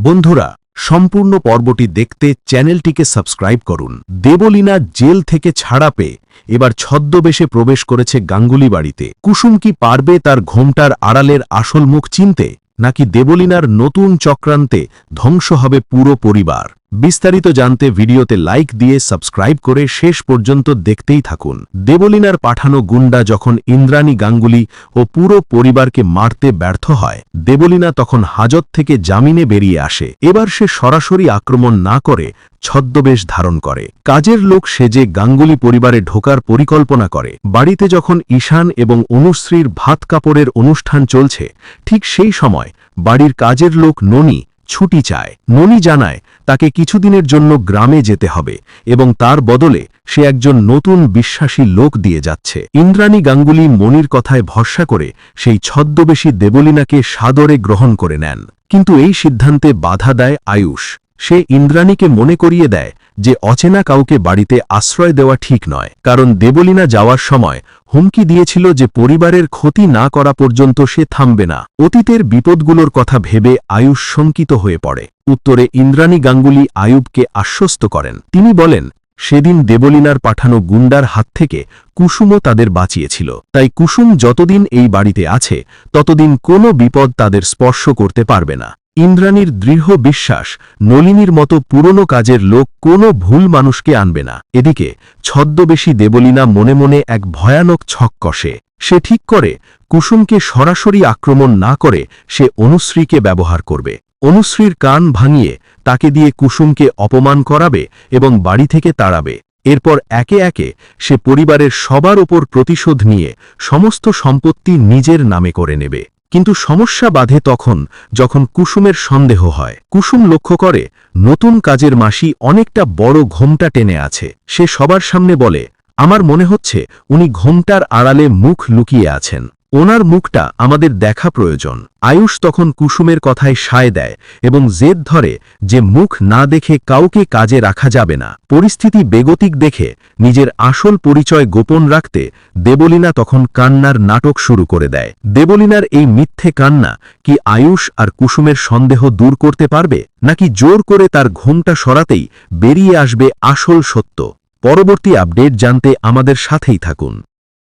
বন্ধুরা, সম্পূর্ণ পর্বটি দেখতে চ্যানেলটিকে সাবস্ক্রাইব করুন। দেবলীনা জেল থেকে ছাড়া পেয়ে এবার ছদ্মবেশে প্রবেশ করেছে গাঙ্গুলি বাড়িতে। কুসুম কি পারবে তার ঘোমটার আড়ালের আসল মুখ চিনতে, নাকি দেবলীনার নতুন চক্রান্তে ধ্বংস হবে পুরো পরিবার? বিস্তারিত জানতে ভিডিওতে লাইক দিয়ে সাবস্ক্রাইব করে শেষ পর্যন্ত দেখতেই থাকুন। দেবলীনার পাঠানো গুন্ডা যখন ইন্দ্রাণী গাঙ্গুলি ও পুরো পরিবারকে মারতে ব্যর্থ হয়, দেবলীনা তখন হাজত থেকে জামিনে বেরিয়ে আসে। এবার সে সরাসরি আক্রমণ না করে ছদ্মবেশ ধারণ করে, কাজের লোক সেজে গাঙ্গুলি পরিবারে ঢোকার পরিকল্পনা করে। বাড়িতে যখন ঈশান এবং অনুশ্রীর ভাত কাপড়ের অনুষ্ঠান চলছে, ঠিক সেই সময় বাড়ির কাজের লোক ননী ছুটি চায়। ননী জানায় তাকে কিছুদিনের জন্য গ্রামে যেতে হবে এবং তার বদলে সে একজন নতুন বিশ্বাসী লোক দিয়ে যাচ্ছে। ইন্দ্রাণী গাঙ্গুলি মনির কথায় ভরসা করে সেই ছদ্মবেশী দেবলীনাকে সাদরে গ্রহণ করে নেন। কিন্তু এই সিদ্ধান্তে বাধা দেয় আয়ুষ। সে ইন্দ্রাণীকে মনে করিয়ে দেয় যে অচেনা কাউকে বাড়িতে আশ্রয় দেওয়া ঠিক নয়, কারণ দেবলীনা যাওয়ার সময় হুমকি দিয়েছিল যে পরিবারের ক্ষতি না করা পর্যন্ত সে থামবে না। অতীতের বিপদগুলোর কথা ভেবে আয়ুষ শঙ্কিত হয়ে পড়ে। উত্তরে ইন্দ্রাণী গাঙ্গুলি আয়ুবকে আশ্বস্ত করেন। তিনি বলেন, সেদিন দেবলীনার পাঠানো গুন্ডার হাত থেকে কুসুমও তাদের বাঁচিয়েছিল, তাই কুসুম যতদিন এই বাড়িতে আছে ততদিন কোনো বিপদ তাদের স্পর্শ করতে পারবে না। ইন্দ্রাণীর দৃঢ় বিশ্বাস, নলিনীর মতো পুরনো কাজের লোক কোনো ভুল মানুষকে আনবে না। এদিকে ছদ্মবেশী দেবলীনা মনে মনে এক ভয়ানক ছক কষে। সে ঠিক করে কুসুমকে সরাসরি আক্রমণ না করে সে অনুশ্রীকে ব্যবহার করবে। অনুশ্রীর কান ভাঙিয়ে তাকে দিয়ে কুসুমকে অপমান করাবে এবং বাড়ি থেকে তাড়াবে। এরপর একে একে সে পরিবারের সবার ওপর প্রতিশোধ নিয়ে সমস্ত সম্পত্তি নিজের নামে করে নেবে। কিন্তু সমস্যা বাধে তখন যখন কুসুমের সন্দেহ হয়। কুসুম লক্ষ্য করে নতুন কাজের মাসি অনেকটা বড় ঘোমটা টেনে আছে। সে সবার সামনে বলে, আমার মনে হচ্ছে উনি ঘোমটার আড়ালে মুখ লুকিয়ে আছেন, ওনার মুখটা আমাদের দেখা প্রয়োজন। আয়ুষ তখন কুসুমের কথায় সায় দেয় এবং জেদ ধরে যে মুখ না দেখে কাউকে কাজে রাখা যাবে না। পরিস্থিতি বেগতিক দেখে নিজের আসল পরিচয় গোপন রাখতে দেবলীনা তখন কান্নার নাটক শুরু করে দেয়। দেবলীনার এই মিথ্যে কান্না কি আয়ুষ আর কুসুমের সন্দেহ দূর করতে পারবে, নাকি জোর করে তার ঘোমটা সরাতেই বেরিয়ে আসবে আসল সত্য? পরবর্তী আপডেট জানতে আমাদের সাথেই থাকুন।